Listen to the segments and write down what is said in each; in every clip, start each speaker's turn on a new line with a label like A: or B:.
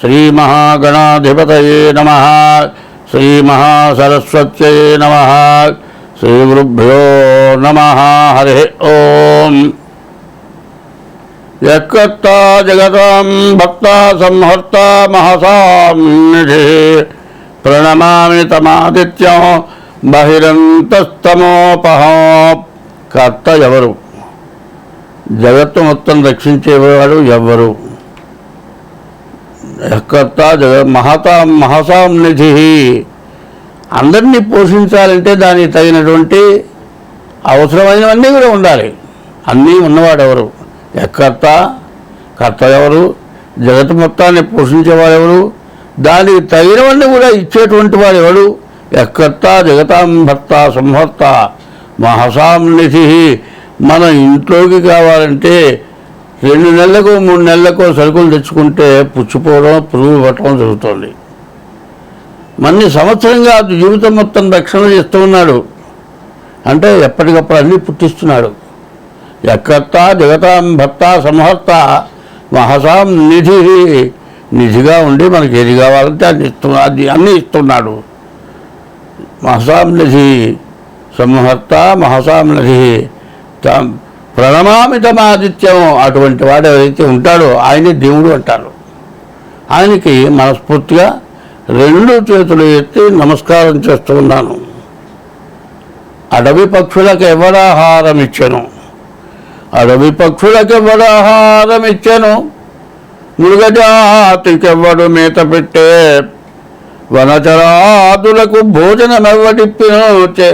A: శ్రీమహాగణాధిపతయే నమః. శ్రీమహాసరస్వత్యై నమః. శ్రీగురుభ్యో నమః. హరి ఓం. యత్కర్తా జగతాం భక్తా సంహర్తా మహసాం నిధి ప్రణమామి తమాదిత్యం బహిరంతస్తమోపహం. కర్త ఎవరు? జగత్తు మొత్తం రక్షించేవాడు ఎవ్వరు? యత్కర్త మహసాం నిధి. అందరినీ పోషించాలంటే దానికి తగినటువంటి అవసరమైనవన్నీ కూడా ఉండాలి. అన్నీ ఉన్నవాడు ఎవరు? యత్కర్త, కర్త ఎవరు? జగత్తు మొత్తాన్ని పోషించేవాడు ఎవరు? దానికి తగినవన్నీ కూడా ఇచ్చేటువంటి వాడు ఎవడు? యత్కర్త జగతాం భర్త సంహర్త మహసాం నిధి. మన ఇంట్లోకి కావాలంటే 2 నెలలకు 3 నెలలకు సరుకులు తెచ్చుకుంటే పుచ్చిపోవడం, పురుగు పట్టడం జరుగుతుంది. మన్ని సంవత్సరంగా జీవితం మొత్తం రక్షణ చేస్తూ ఉన్నాడు అంటే ఎప్పటికప్పుడు అన్నీ పుట్టిస్తున్నాడు. యత్కర్త జగతాం భర్త సంహర్త మహసాం నిధి. నిధిగా ఉండి మనకి ఏది కావాలంటే అన్నీ ఇస్తున్నాడు. మహసాం నిధి సంహర్త మహసాం నిధి. ప్రణమామి తమాదిత్యం. అటువంటి వాడు ఎవరైతే ఉంటాడో ఆయనే దేవుడు అంటారు. ఆయనకి మనస్ఫూర్తిగా 2 చేతులు ఎత్తి నమస్కారం చేస్తూ ఉన్నాను. అడవి పక్షులకు ఎవరాహారం ఇచ్చెను? అడవి పక్షులకు ఎవరాహారం ఇచ్చెను? మృగజాతికెవ్వడు మేత పెట్టే? వనచరాదులకు భోజనమెవ్వడిప్పినోచే?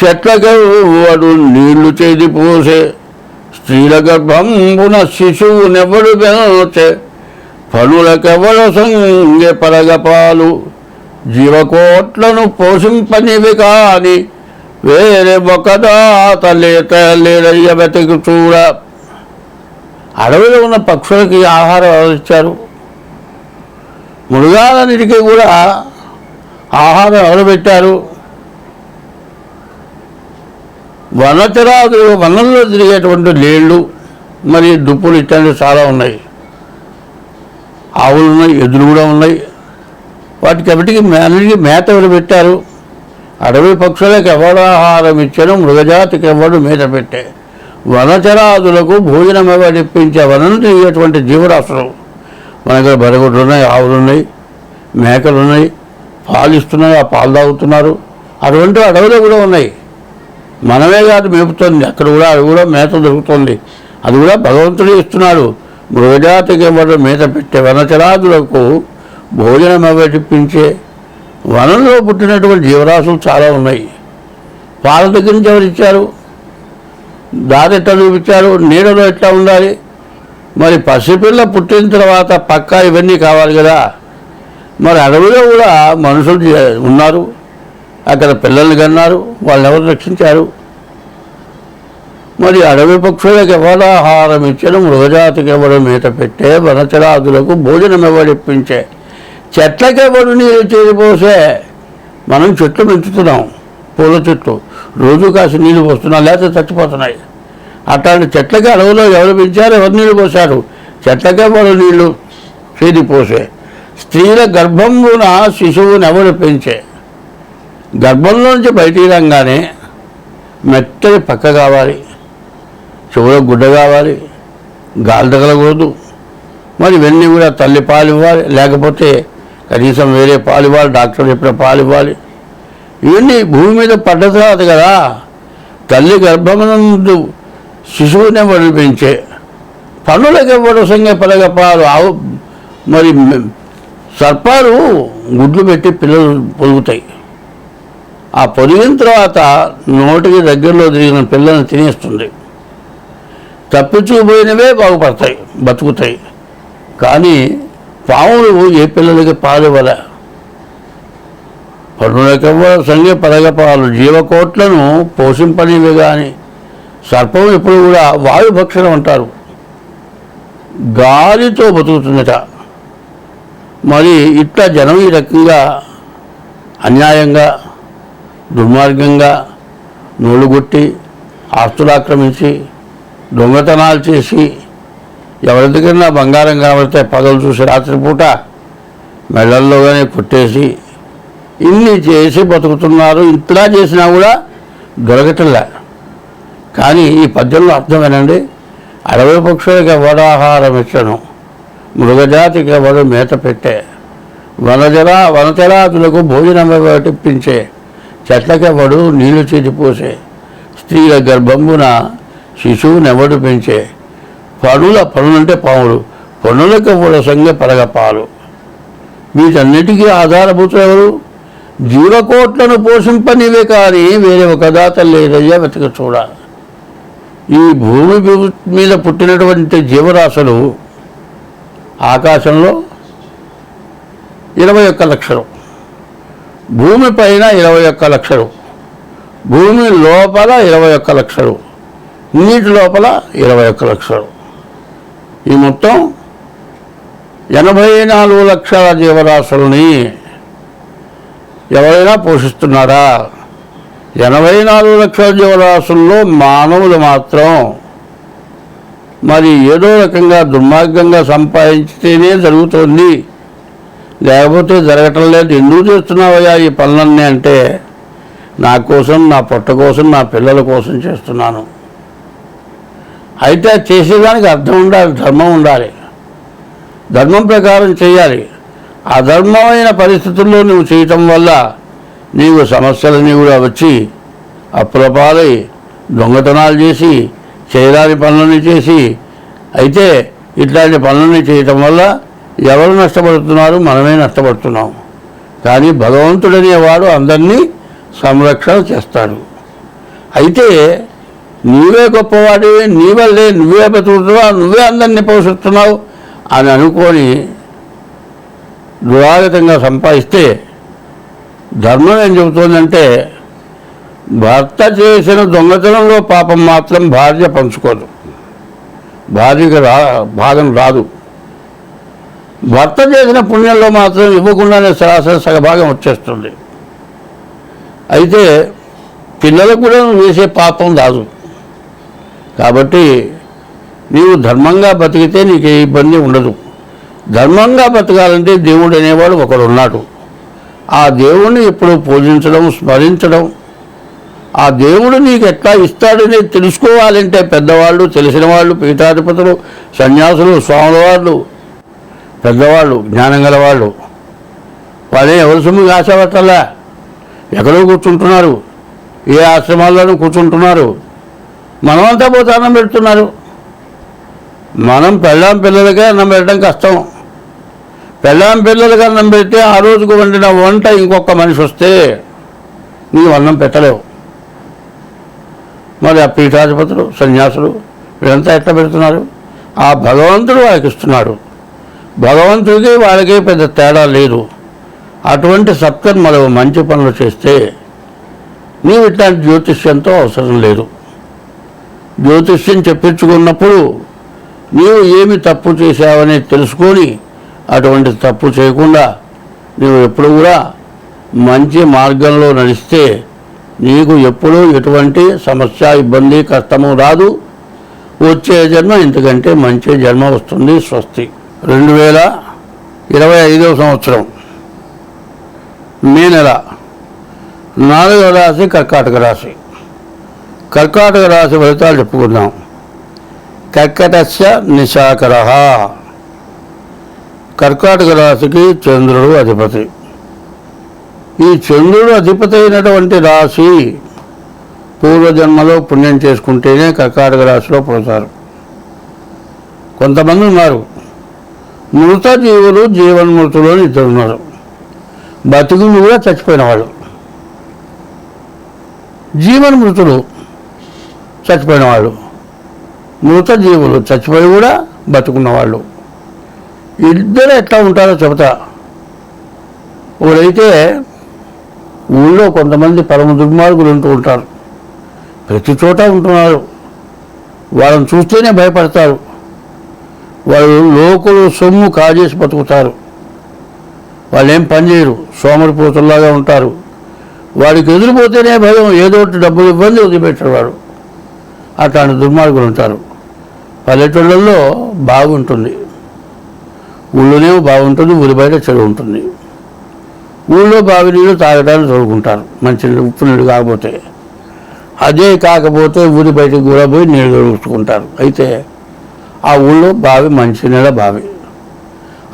A: చెట్లకెవ్వడు నీళ్లు చేది పోసే? స్త్రీల గర్భంబున శిశువునెవ్వడు పెనోచే? పనులకెవ్వడు సంగె పరగపాలు? జీవకోట్లను పోషింపనివి కాని వేరే ఒకదాత లేరయ్య వెతికి చూడ. అడవిలో ఉన్న పక్షులకి ఆహారం ఎవరు ఇచ్చారు? మృగాలన్నిటికీ కూడా ఆహారం ఎవరు పెట్టారు? వనచరాదులు, వనంలో తిరిగేటువంటి లేళ్ళు, మరి దుప్పులు ఇట్లాంటివి చాలా ఉన్నాయి. ఆవులు ఉన్నాయి, ఎద్దులు కూడా ఉన్నాయి. వాటికి అన్నిటికీ మేత ఎవరు పెట్టారు? అడవి పక్షులకు ఎవడు ఆహారం ఇచ్చాను? మృగజాతికి ఎవడు మేత పెట్టే? వనచరాదులకు భోజనం ఎవడిప్పించే? వనం తిరిగేటువంటి జీవరాశులు మన దగ్గర బరగొడ్లు ఉన్నాయి, ఆవులు ఉన్నాయి, మేకలు ఉన్నాయి, పాలు ఇస్తున్నాయి, ఆ పాలు తాగుతున్నారు. అటువంటి అడవిలో కూడా ఉన్నాయి. మనమే కాదు మేపుతుంది, అక్కడ కూడా అది కూడా మేత దొరుకుతుంది. అది కూడా భగవంతుడు ఇస్తున్నాడు. మృగజాతికి ఎవరు మేత పెట్టే? వనచరాదులకు భోజనం ఎవడిప్పించే? వనంలో పుట్టినటువంటి జీవరాశులు చాలా ఉన్నాయి. పాల దగ్గర నుంచి ఎవరు ఇచ్చారు? దారి ఎట్లా చూపించారు? నీడలో ఎట్లా ఉండాలి? మరి పసిపిల్ల పుట్టిన తర్వాత పక్కా ఇవన్నీ కావాలి కదా. మరి అడవిలో కూడా మనుషులు ఉన్నారు, అక్కడ పిల్లల్ని కన్నారు, వాళ్ళని ఎవరు రక్షించారు? మరి అడవి పక్షులకు ఎవరు ఆహారం ఇచ్చారు? మృగజాతికి ఎవరు మేత పెట్టే? వనచరాదులకు భోజనం ఎవడిప్పించే? చెట్లకెవడు నీళ్ళు చేరిపోసే? మనం చెట్లు పెంచుతున్నాం, పూల చెట్లు, రోజు కాసి నీళ్ళు పోస్తున్నాం, లేకపోతే చచ్చిపోతున్నాయి. అట్లాంటి చెట్లకి అడవిలో ఎవరు పెంచారు? ఎవరు నీళ్ళు పోశారు? చెట్లకెవడు నీళ్లు చేరిపోసే? స్త్రీల గర్భంబున శిశువుని ఎవరు పెంచే? గర్భంలోంచి బయటికి రంగానే మెత్తని పక్క కావాలి, చెవులో గుడ్డ కావాలి, గాలి తగలకూడదు. మరి ఇవన్నీ కూడా తల్లి పాలు ఇవ్వాలి, లేకపోతే కనీసం వేరే పాలు ఇవ్వాలి, డాక్టర్ చెప్పిన పాలు ఇవ్వాలి. ఇవన్నీ భూమి మీద పడ్డ తర్వాత కదా. తల్లి గర్భమునందు శిశువునే వడి పెంచే? పనులకు ఎవడు సంగే పలగ పాలు? మరి సర్పాలు గుడ్లు పెట్టి పిల్లలు పొదుగుతాయి. ఆ పొదిగిన తర్వాత నోటికి దగ్గరలో తిరిగిన పిల్లల్ని తినేస్తుంది. తప్పించుకుపోయినవే బాగుపడతాయి, బతుకుతాయి. కానీ పాములు ఏ పిల్లలకి పాలు ఇవ్వలే. పనులకెవ్వ సంగే పరగపాలు? జీవకోట్లను పోషింపనివి కానీ. సర్పం ఎప్పుడు కూడా వాయుభక్షణం అంటారు, గాలితో బతుకుతుందట. మరి ఇట్లా జనం ఈ రకంగా అన్యాయంగా, దుర్మార్గంగా నోళ్ళు కొట్టి, ఆస్తులు ఆక్రమించి, దొంగతనాలు చేసి ఎవరి దగ్గర బంగారం కనబడితే పగలు చూసి రాత్రిపూట మెడల్లోగానే కొట్టేసి ఇన్ని చేసి బతుకుతున్నారు. ఇట్లా చేసినా కూడా దొరకటంలే. కానీ ఈ పద్యంలో అర్థమేనండి, అడవి పక్షులకు ఎవడు ఆహారం ఇచ్చను, మృగజాతికి ఎవడు మేత పెట్టే, వనచరాతులకు భోజనం వడ్డించే, చెట్లకెవడు నీళ్లు చేతిపోసే, స్త్రీల గర్భంబున శిశువునెవడు పెంచే, పనులంటే పాములు, పనులకెవడు సంగ పరగపాలు. వీటన్నిటికీ ఆధారభూతులు ఎవరు? జీవకోట్లను పోషింపనివే కానీ వేరే ఒక దాత లేదయ్యా వెతక చూడ. ఈ భూమి మీద పుట్టినటువంటి జీవరాశులు ఆకాశంలో 21 లక్షలు, భూమి పైన 21 లక్షలు, భూమి లోపల 21 లక్షలు, నీటి లోపల 21 లక్షలు. ఈ మొత్తం 84 లక్షల జీవరాశులని ఎవరైనా పోషిస్తున్నారా? 84 లక్షల జీవరాశుల్లో మానవులు మాత్రం మరి ఏదో రకంగా దుర్మార్గంగా సంపాదించితేనే జరుగుతుంది, లేకపోతే జరగటం లేదు. ఎందుకు చేస్తున్నావయ్యా ఈ పనులన్నీ అంటే, నా కోసం, నా పొట్ట కోసం, నా పిల్లల కోసం చేస్తున్నాను. అయితే చేసేదానికి అర్థం ఉండాలి, ధర్మం ఉండాలి, ధర్మం ప్రకారం చేయాలి. అధర్మమైన పరిస్థితుల్లో నువ్వు చేయటం వల్ల నీవు సమస్యలని కూడా వచ్చి అప్పులపాలై దొంగతనాలు చేసి చేయరాని పనులని చేసి, అయితే ఇట్లాంటి పనులని చేయటం వల్ల ఎవరు నష్టపడుతున్నారు? మనమే నష్టపడుతున్నాం. కానీ భగవంతుడనేవాడు అందరినీ సంరక్షణ చేస్తాడు. అయితే నీవే గొప్పవాడివి, నీ వల్లే నువ్వే బతుకుతున్నావు, నువ్వే అందరినీ పోషిస్తున్నావు అని అనుకొని దురాగతంగా సంపాదిస్తే ధర్మం ఏం చెబుతోందంటే, భర్త చేసిన దొంగతనంలో పాపం మాత్రం భార్య పంచుకోదు, భార్యకి భాగం రాదు. భర్త చేసిన పుణ్యంలో మాత్రం ఇవ్వకుండానే సరాసరి సగభాగం వచ్చేస్తుంది. అయితే పిల్లలకు కూడా నువ్వు వేసే పాపం రాదు. కాబట్టి నీవు ధర్మంగా బతికితే నీకు ఏ ఇబ్బంది ఉండదు. ధర్మంగా బతకాలంటే దేవుడు అనేవాడు ఒకడు ఉన్నాడు. ఆ దేవుణ్ణి ఎప్పుడు పూజించడం, స్మరించడం, ఆ దేవుడు నీకు ఎట్లా ఇస్తాడని తెలుసుకోవాలంటే పెద్దవాళ్ళు, తెలిసిన వాళ్ళు, పీఠాధిపతులు, సన్యాసులు, స్వాముల వాళ్ళు, పెద్దవాళ్ళు, జ్ఞానం గలవాళ్ళు, వాళ్ళే ఎవరి సొమ్ముకి ఆశపట్టాలా, ఎక్కడో కూర్చుంటున్నారు, ఏ ఆశ్రమాల్లోనూ కూర్చుంటున్నారు. మనమంతా పోతే అన్నం పెడుతున్నారు. మనం పిల్లలకే అన్నం పెట్టడం కష్టం. పిల్లలకి అన్నం పెడితే ఆ రోజుకు వండిన వంట ఇంకొక మనిషి వస్తే నీవు అన్నం పెట్టలేవు. మరి ఆ పీఠాధిపతులు, సన్యాసులు వీళ్ళంతా ఎట్లా పెడుతున్నారు? ఆ భగవంతుడు వాళ్ళకి ఇస్తున్నాడు. భగవంతుడికి వాళ్ళకి పెద్ద తేడా లేదు. అటువంటి సత్కర్మలు, మంచి పనులు చేస్తే నీవు ఇట్లాంటి జ్యోతిష్యంతో అవసరం లేదు. జ్యోతిష్యం చెప్పించుకున్నప్పుడు నీవు ఏమి తప్పు చేశావని తెలుసుకొని అటువంటి తప్పు చేయకుండా నీవు ఎప్పుడు కూడా మంచి మార్గంలో నడిస్తే నీకు ఎప్పుడూ ఎటువంటి సమస్య, ఇబ్బంది, కష్టము రాదు. వచ్చే జన్మ ఇంతకంటే మంచి జన్మ వస్తుంది. స్వస్తి. 2025 సంవత్సరం మే నెల 4వ రాశి కర్కాటక రాశి. కర్కాటక రాశి ఫలితాలు చెప్పుకుందాం. కర్కటస్య నిశాకర. కర్కాటక రాశికి చంద్రుడు అధిపతి. ఈ చంద్రుడు అధిపతి అయినటువంటి రాశి పూర్వజన్మలో పుణ్యం చేసుకుంటేనే కర్కాటక రాశిలో పుడతారు. కొంతమంది ఉన్నారు, మృత జీవులు, జీవన్మృతులు అని ఇద్దరు ఉన్నారు. బతుకులు కూడా చచ్చిపోయిన వాళ్ళు, జీవన్మృతులు చచ్చిపోయిన వాళ్ళు, మృత జీవులు చచ్చిపోయి కూడా బతుకున్న వాళ్ళు. ఇద్దరు ఎట్లా ఉంటారో చెబుతా. ఒకడైతే ఊళ్ళో కొంతమంది పరమ దుర్మార్గులు ఉంటూ ఉంటారు, ప్రతి చోట ఉంటున్నారు. వాళ్ళని చూస్తేనే భయపడతారు. వాళ్ళు లోకులు సొమ్ము కాజేసి బతుకుతారు. వాళ్ళు ఏం పని చేయరు, సోమరిపోతుల్లాగా ఉంటారు. వాడికి ఎదురుపోతేనే భయం, ఏదో డబ్బులు ఇబ్బంది వదిలిపెట్టారు వాడు. అట్లాంటి దుర్మార్గులు ఉంటారు. పల్లెటూళ్ళల్లో బాగుంటుంది, ఊళ్ళోనేమో బాగుంటుంది, ఊరి బయట చెరువు ఉంటుంది. ఊళ్ళో బావి నీళ్ళు తాగడానికి తోడుకుంటారు, మంచి ఉప్పు నీళ్ళు కాకపోతే. అదే కాకపోతే ఊరి బయటకు కూడా పోయి నీళ్ళు తోడుకుంటారు. అయితే ఆ ఊళ్ళో బావి మంచినీళ్ళ బావి.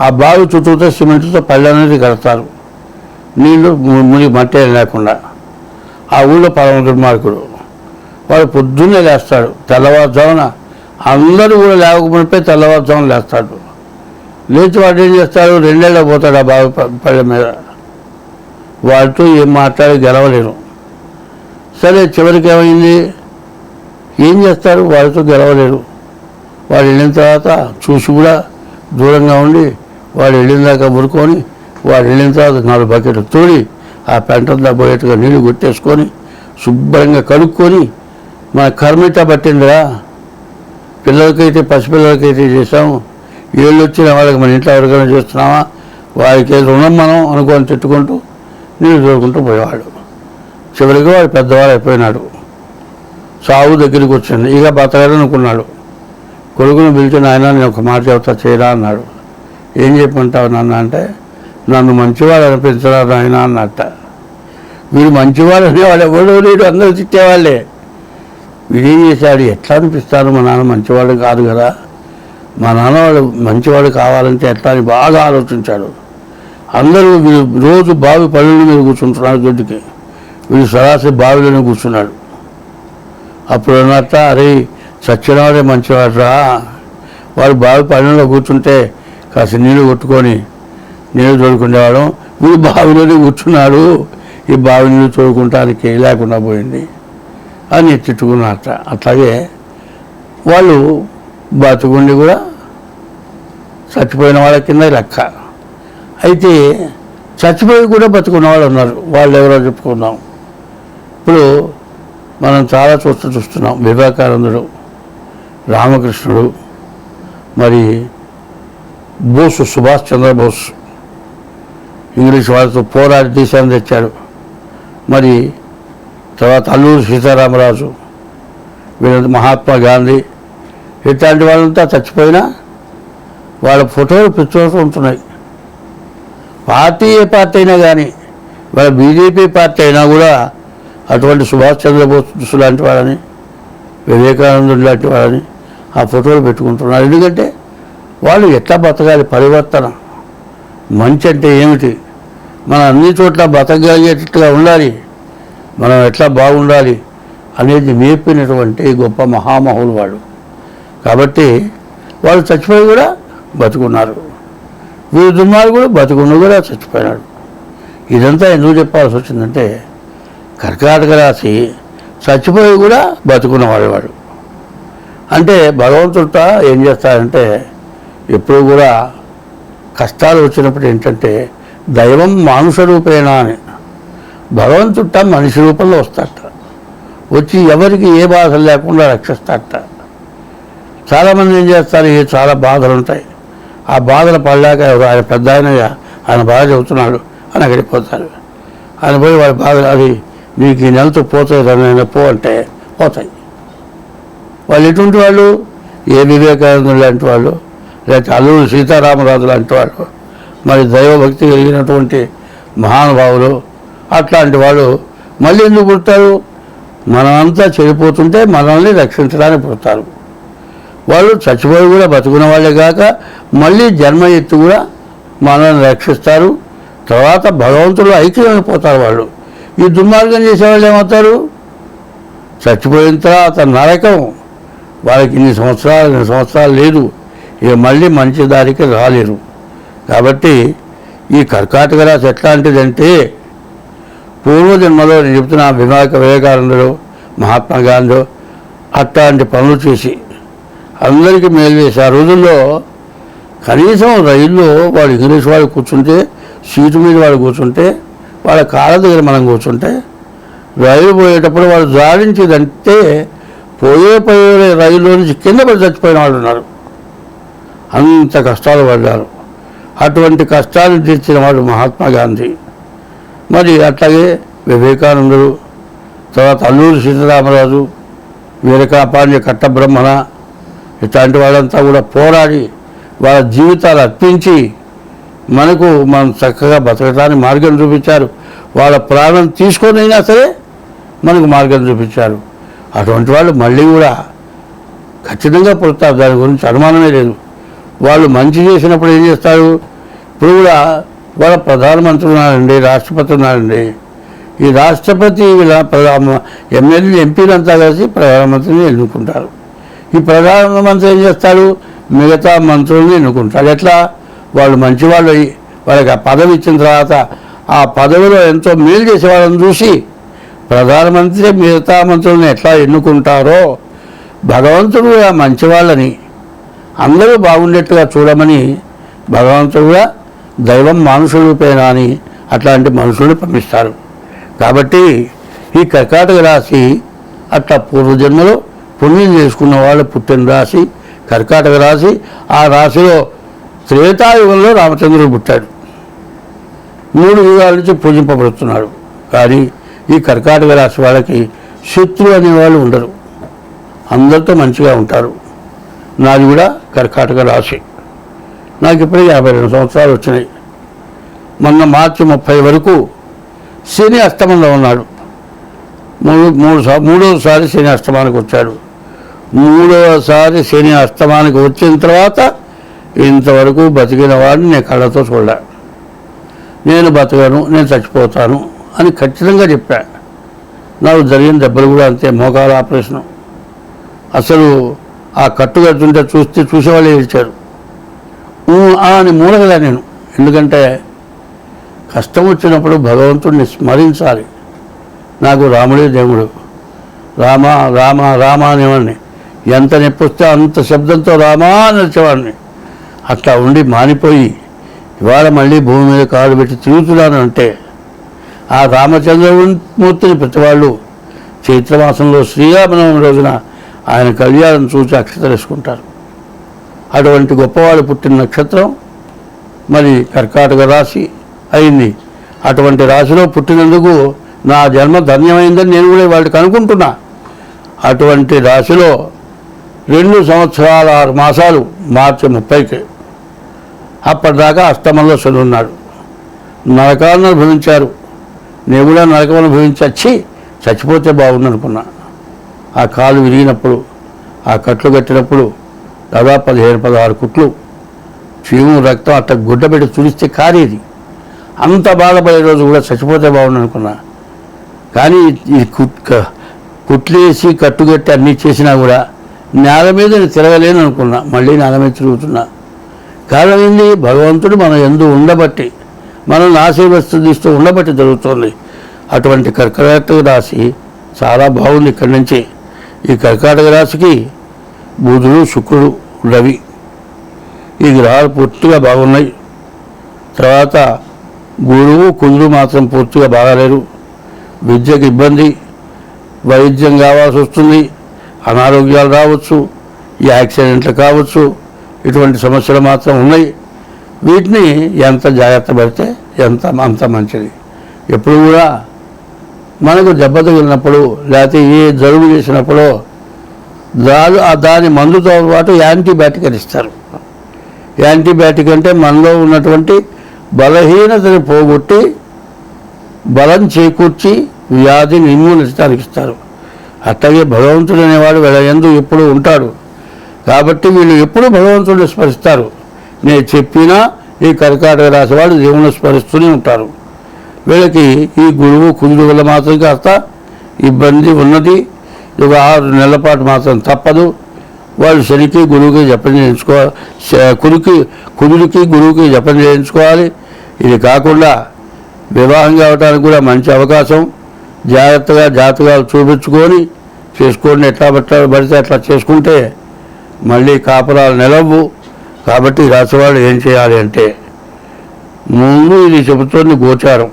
A: ఆ బావి చుట్టూతో సిమెంట్తో పల్లె అనేది కడతారు, నీళ్లు ముని మట్టే లేకుండా. ఆ ఊళ్ళో పరమ మార్కుడు వాడు పొద్దున్నే లేస్తాడు, తెల్లవారుజామున. అందరూ కూడా లేకపోతే తెల్లవారుజామున లేస్తాడు. లేచి వాడు ఏం చేస్తాడు, 2 ఏళ్ళ పోతాడు ఆ బావి పల్లె మీద. వాడితో ఏం మాట్లాడి గెలవలేరు. సరే చివరికి ఏమైంది, ఏం చేస్తారు, వాడితో గెలవలేరు. వాడు వెళ్ళిన తర్వాత చూసి కూడా దూరంగా ఉండి వాడు వెళ్ళిన దాకా మురుకొని, వాడు వెళ్ళిన తర్వాత 4 బకెట్లు తోడి ఆ పెంటంతా పోయేట్టుగా నీళ్లు కొట్టేసుకొని శుభ్రంగా కడుక్కొని, మన కర్మిట పట్టిందిరా, పిల్లలకైతే పసిపిల్లలకైతే చేసాము, ఏళ్ళు వచ్చిన వాళ్ళకి మన ఇంట్లో ఎవరికైనా చేస్తున్నామా, వారికి ఏదో రుణం మనం అనుకొని తిట్టుకుంటూ నీళ్ళు తోడుకుంటూ పోయేవాడు. చివరికి వాడు పెద్దవాడు అయిపోయినాడు, సాగు దగ్గరికి వచ్చింది. ఇక బతకాలనుకున్నాడు. కొడుకును పిలిచి, నాయన నేను ఒక మాట చెబుతా చేయరా అన్నాడు. ఏం చెప్పమంటావు నాన్న అంటే, నన్ను మంచివాడు అనిపించరా నాయన అన్నట్ట. వీడు మంచివాడు అనేవాడు ఎవడో లేడు, అందరూ తిట్టేవాళ్ళే. వీడేం చేశాడు, ఎట్లా అనిపిస్తాను, మా నాన్న మంచివాడు కాదు కదా, మా నాన్న వాడు మంచివాడు కావాలంటే ఎట్లా అని బాగా ఆలోచించాడు. అందరూ వీడు రోజు బావి పళ్ళ మీద కూర్చుంటున్నాడు దొడ్డికి, వీడు సరాసరి బావిలోనే కూర్చున్నాడు. అప్పుడు అన్నట్ట, అరే సత్యనాడే మంచివాడురా, వాడు బావి పళ్ళలో కూర్చుంటే కాస్త నీళ్ళు కొట్టుకొని నీళ్ళు తోడుకునేవాడు, వీడు బావిలోనే కూర్చున్నాడు, ఈ బావి నీళ్ళు తోడుకుంటానికి లేకుండా పోయింది అని తిట్టుకున్నట్ట. అట్లాగే వాళ్ళు బతుకుండి కూడా చచ్చిపోయిన వాళ్ళ కింద లెక్క. అయితే చచ్చిపోయి కూడా బతుకున్న వాళ్ళు ఉన్నారు, వాళ్ళు ఎవరో చెప్పుకుందాం. ఇప్పుడు మనం చాలా చూస్తున్నాం, వివేకానందుడు, రామకృష్ణుడు, మరి బోసు, సుభాష్ చంద్రబోస్ ఇంగ్లీష్ వాళ్ళతో పోరాడి దేశాన్ని తెచ్చాడు. మరి తర్వాత అల్లూరి సీతారామరాజు, వీళ్ళంతా మహాత్మా గాంధీ, ఇట్లాంటి వాళ్ళంతా చచ్చిపోయినా వాళ్ళ ఫోటోలు ప్రతి ఉంటున్నాయి. పార్టీ ఏ పార్టీ అయినా కానీ, వాళ్ళ బీజేపీ పార్టీ అయినా కూడా అటువంటి సుభాష్ చంద్రబోస్ లాంటి వాళ్ళని, వివేకానందుడు లాంటి వాళ్ళని ఆ ఫోటోలు పెట్టుకుంటున్నారు. ఎందుకంటే వాళ్ళు ఎట్లా బతకాలి, పరివర్తన, మంచి అంటే ఏమిటి, మనం అన్ని చోట్ల బతకగలిగేటట్టుగా ఉండాలి, మనం ఎట్లా బాగుండాలి అనేది నేర్పినటువంటి గొప్ప మహామహులు వాడు. కాబట్టి వాళ్ళు చచ్చిపోయి కూడా బతుకున్నారు, వీరు దుర్మార్గుడు బతుకున్న కూడా చచ్చిపోయినాడు. ఇదంతా ఎందుకు చెప్పాల్సి వచ్చిందంటే, కర్కాటక రాశి చచ్చిపోయి కూడా బతుకున్నవాడు వాడు. అంటే భగవంతుడితో ఏం చేస్తాడంటే, ఎప్పుడు కూడా కష్టాలు వచ్చినప్పుడు ఏంటంటే, దైవం మానుష రూపేణ అని, భగవంతుట మనిషి రూపంలో వస్తాడట, వచ్చి ఎవరికి ఏ బాధలు లేకుండా రక్షిస్తాడట. చాలామంది ఏం చేస్తారు, చాలా బాధలు ఉంటాయి, ఆ బాధలు పడలేక ఆయన పెద్ద ఆయన బాధ చెబుతున్నాడు అని అక్కడికి పోతారు. ఆయన పోయి వాడి బాధలు, అది నీకు ఈ నెలతో పోతుంది అని పో అంటే పోతాయి. వాళ్ళు ఎటువంటి వాళ్ళు, ఏ వివేకానందుడు లాంటి వాళ్ళు, లేకపోతే అల్లూరి సీతారామరాజు లాంటి వాళ్ళు, మరి దైవభక్తి కలిగినటువంటి మహానుభావులు, అట్లాంటి వాళ్ళు మళ్ళీ ఎందుకు పుడతారు, మనమంతా చెడిపోతుంటే మనల్ని రక్షించడానికి పుడతారు. వాళ్ళు చచ్చిపోయి కూడా బతుకున్న వాళ్ళే కాక మళ్ళీ జన్మ ఎత్తి కూడా మనల్ని రక్షిస్తారు. తర్వాత భగవంతుడు ఐక్యమైపోతారు వాళ్ళు. ఈ దుర్మార్గం చేసేవాళ్ళు ఏమవుతారు, చచ్చిపోయిన తర్వాత నరకం, వాళ్ళకి ఇన్ని సంవత్సరాలు లేదు, ఇక మళ్ళీ మంచి దారికి రాలేరు. కాబట్టి ఈ కర్కాటక రాశి ఎట్లాంటిదంటే, పూర్వజన్మలో నేను చెప్తున్నా, వివేకానందుడు, మహాత్మా గాంధీ అట్లాంటి పనులు చేసి అందరికీ మేలు చేసి, ఆ రోజుల్లో కనీసం రైల్లో వాడు ఇంగ్లీష్ వాడు కూర్చుంటే, సీటు మీద వాడు కూర్చుంటే, వాళ్ళ కాళ్ళ దగ్గర మనం కూర్చుంటే, రైలు పోయేటప్పుడు వాడు జాడించేదంటే పోయే రైల్లో నుంచి కింద పడి చచ్చిపోయిన వాళ్ళు ఉన్నారు. అంత కష్టాలు పడ్డారు. అటువంటి కష్టాలు తీర్చిన వాడు మహాత్మా గాంధీ. మరి అట్లాగే వివేకానందుడు, తర్వాత అల్లూరి సీతారామరాజు, వీరకాపాండ్య కట్టబ్రహ్మణ, ఇట్లాంటి వాళ్ళంతా కూడా పోరాడి వాళ్ళ జీవితాలు అర్పించి మనం చక్కగా బతకడానికి మార్గం చూపించారు. వాళ్ళ ప్రాణం తీసుకొనైనా సరే మనకు మార్గం చూపించారు. అటువంటి వాళ్ళు మళ్ళీ కూడా ఖచ్చితంగా పుడతారు, దాని గురించి అనుమానమే లేదు. వాళ్ళు మంచి చేసినప్పుడు ఏం చేస్తారు? ఇప్పుడు కూడా వాళ్ళ ప్రధానమంత్రి ఉన్నారండి, రాష్ట్రపతి ఉన్నారండి. ఈ రాష్ట్రపతి ఎమ్మెల్యే ఎంపీలంతా కలిసి ప్రధానమంత్రిని ఎన్నుకుంటారు. ఈ ప్రధానమంత్రి ఏం చేస్తాడు? మిగతా మంత్రుల్ని ఎన్నుకుంటాడు. ఎట్లా? వాళ్ళు మంచివాళ్ళు వాళ్ళకి ఆ పదవి ఇచ్చిన తర్వాత ఆ పదవిలో ఎంతో మేలు చేసే వాళ్ళని చూసి ప్రధానమంత్రి మిగతా మంత్రుల్ని ఎట్లా ఎన్నుకుంటారో భగవంతుడు ఆ మంచివాళ్ళని అందరూ బాగుండేట్టుగా చూడమని భగవంతుడు కూడా దైవం మానుషుల రూపేణా అని అట్లాంటి మనుషుల్ని పంపిస్తారు. కాబట్టి ఈ కర్కాటక రాశి అట్లా పూర్వజన్మలో పుణ్యం చేసుకున్న వాళ్ళు పుట్టిన రాశి కర్కాటక రాశి. ఆ రాశిలో త్రేతాయుగంలో రామచంద్రుడు పుట్టాడు, 3 యుగాల నుంచి పూజింపబడుతున్నాడు. కానీ ఈ కర్కాటక రాశి వాళ్ళకి శత్రువు అనేవాళ్ళు ఉండరు, అందరితో మంచిగా ఉంటారు. నాది కూడా కర్కాటక రాశి. నాకు ఇప్పుడే 52 సంవత్సరాలు వచ్చినాయి. మొన్న మార్చి 30 వరకు శని అస్తమంలో ఉన్నాడు. మూడోసారి శని అస్తమానికి వచ్చాడు. 3వసారి శని అస్తమానికి వచ్చిన తర్వాత ఇంతవరకు బతికిన వాడిని నేను కళ్ళతో చూడా. నేను బతకను, నేను చచ్చిపోతాను అని ఖచ్చితంగా చెప్పా. నాకు జరిగిన దెబ్బలు కూడా అంతే, మోకాల ఆపరేషను. అసలు ఆ కట్టు కట్టుంటే చూసేవాళ్ళు ఏడ్చారు. అని మూలగలే నేను. ఎందుకంటే కష్టం వచ్చినప్పుడు భగవంతుడిని స్మరించాలి. నాకు రాముడే దేవుడు, రామ రామ రామ అనేవాడిని. ఎంత నొప్పి వస్తే అంత శబ్దంతో రామా అని వచ్చేవాడిని. అట్లా ఉండి మానిపోయి ఇవాళ మళ్ళీ భూమి మీద కాలు పెట్టి తిరుగుతున్నాను అంటే ఆ రామచంద్రమూర్తిని ప్రతివాళ్ళు చైత్రమాసంలో శ్రీరామనవమి రోజున ఆయన కళ్యాణం చూసి అక్షతలేసుకుంటారు. అటువంటి గొప్పవాళ్ళు పుట్టిన నక్షత్రం మరి కర్కాటక రాశి అయింది. అటువంటి రాశిలో పుట్టినందుకు నా జన్మ ధన్యమైందని నేను కూడా వాళ్ళకి అనుకుంటున్నా. అటువంటి రాశిలో 2 సంవత్సరాల 6 మాసాలు మార్చి 30కి అప్పటిదాకా అష్టమంలో శని ఉన్నాడు. నరకాలను అనుభవించారు. నేను కూడా నరకం అనుభవించి చచ్చిపోతే బాగుంది అనుకున్నా. ఆ కాలు విరిగినప్పుడు, ఆ కట్లు కట్టినప్పుడు దాదాపు 15-16 కుట్లు, చీము రక్తం అట్ట గుడ్డ పెట్టి తుడిస్తే కారేది. అంత బాధపడే రోజు కూడా చచ్చిపోతే బాగుంది అనుకున్నా. కానీ ఈ కుట్లేసి కట్టుకట్టి అన్నీ చేసినా కూడా నేల మీద తిరగలేను అనుకున్నా. మళ్ళీ నేల మీద తిరుగుతున్నా. కారణం ఏంది? భగవంతుడు మన యందు ఉండబట్టి, మనం ఆశీర్వదిస్తూ ఉండబట్టి జరుగుతుంది. అటువంటి కర్కాటక రాశి చాలా బాగుంది. ఇక్కడి నుంచి ఈ కర్కాటక రాశికి బుధుడు, శుక్రుడు, రవి ఈ గ్రహాలు పూర్తిగా బాగున్నాయి. తర్వాత గురువు, కుజుడు మాత్రం పూర్తిగా బాగాలేరు. విద్యకు ఇబ్బంది, వైద్యం కావాల్సి వస్తుంది, అనారోగ్యాలు రావచ్చు, యాక్సిడెంట్లు కావచ్చు. ఇటువంటి సమస్యలు మాత్రం ఉన్నాయి. వీటిని ఎంత జాగ్రత్త పడితే అంత మంచిది. ఎప్పుడు కూడా మనకు దెబ్బ తగిలినప్పుడు లేకపోతే ఏ జరుగు చేసినప్పుడు దాని మందుతో పాటు యాంటీబయాటిక్ అని ఇస్తారు. యాంటీబయాటిక్ అంటే మనలో ఉన్నటువంటి బలహీనతను పోగొట్టి బలం చేకూర్చి వ్యాధిని నిర్మూలించడానికి ఇస్తారు. అట్లాగే భగవంతుడు అనేవాడు వీళ్ళ యందు ఎప్పుడు ఉంటాడు. కాబట్టి వీళ్ళు ఎప్పుడు భగవంతుడిని స్మరిస్తారు. నేను చెప్పినా ఈ కర్కాటక రాశి వాళ్ళు దేవుని స్మరిస్తూనే ఉంటారు. వీళ్ళకి ఈ గురువు కుజుడు వల్ల మాత్రం కాస్త ఇబ్బంది ఉన్నది. ఒక 6 నెలల పాటు మాత్రం తప్పదు. వాళ్ళు శనికి గురువుకి జపం చేయించుకోవాలి, కుజుడికి గురువుకి జపం చేయించుకోవాలి. ఇది కాకుండా వివాహం కావడానికి కూడా మంచి అవకాశం. జాగ్రత్తగా జాతకాలు చూపించుకొని చేసుకోండి. ఎట్లా పడితే అట్లా చేసుకుంటే మళ్ళీ కాపురాలు నిలవు. కాబట్టి రాశివాళ్ళు ఏం చేయాలి అంటే, ముందు ఇది చెబుతోంది గోచారం.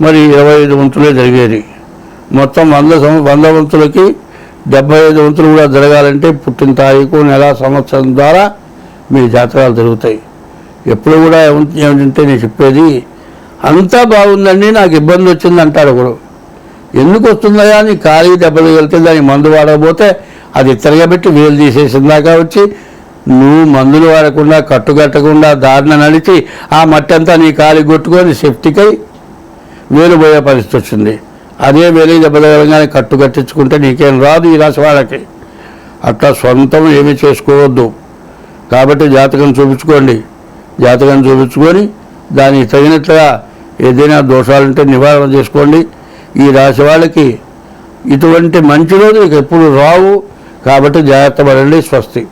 A: మరి 25 వంతులే జరిగేది. మొత్తం 100 వంతులకి 75 వంతులు కూడా జరగాలంటే పుట్టిన తారీఖు, నెల, సంవత్సరం ద్వారా మీ జాతకాలు జరుగుతాయి. ఎప్పుడు కూడా ఏమిటంటే నేను చెప్పేది, అంతా బాగుందండి నాకు ఇబ్బంది వచ్చింది అంటాడు ఒకడు. ఎందుకు వస్తుందా అని ఖాళీ దెబ్బలు వెళ్తే దానికి మందు వాడకపోతే అది తిరగబెట్టి పెట్టి వేలు తీసేసిందాకా వచ్చి నువ్వు మందులు వాడకుండా కట్టుకట్టకుండా దారిన నడిచి ఆ మట్టి అంతా నీ కాలి కొట్టుకొని సేఫ్టీకై వేలు పోయే పరిస్థితి వచ్చింది. అదే వేలు దెబ్బతగలంగానే కట్టు కట్టించుకుంటే నీకేం రాదు ఈ రాశి వాళ్ళకి. అట్లా సొంతం ఏమీ చేసుకోవద్దు. కాబట్టి జాతకం చూపించుకోండి. జాతకం చూపించుకొని దానికి తగినట్లుగా ఏదైనా దోషాలుంటే నివారణ చేసుకోండి. ఈ రాశి వాళ్ళకి ఇటువంటి మంచి రోజులు ఎప్పుడు రావు. కాబట్టి జాగ్రత్త పడండి. స్వస్తి.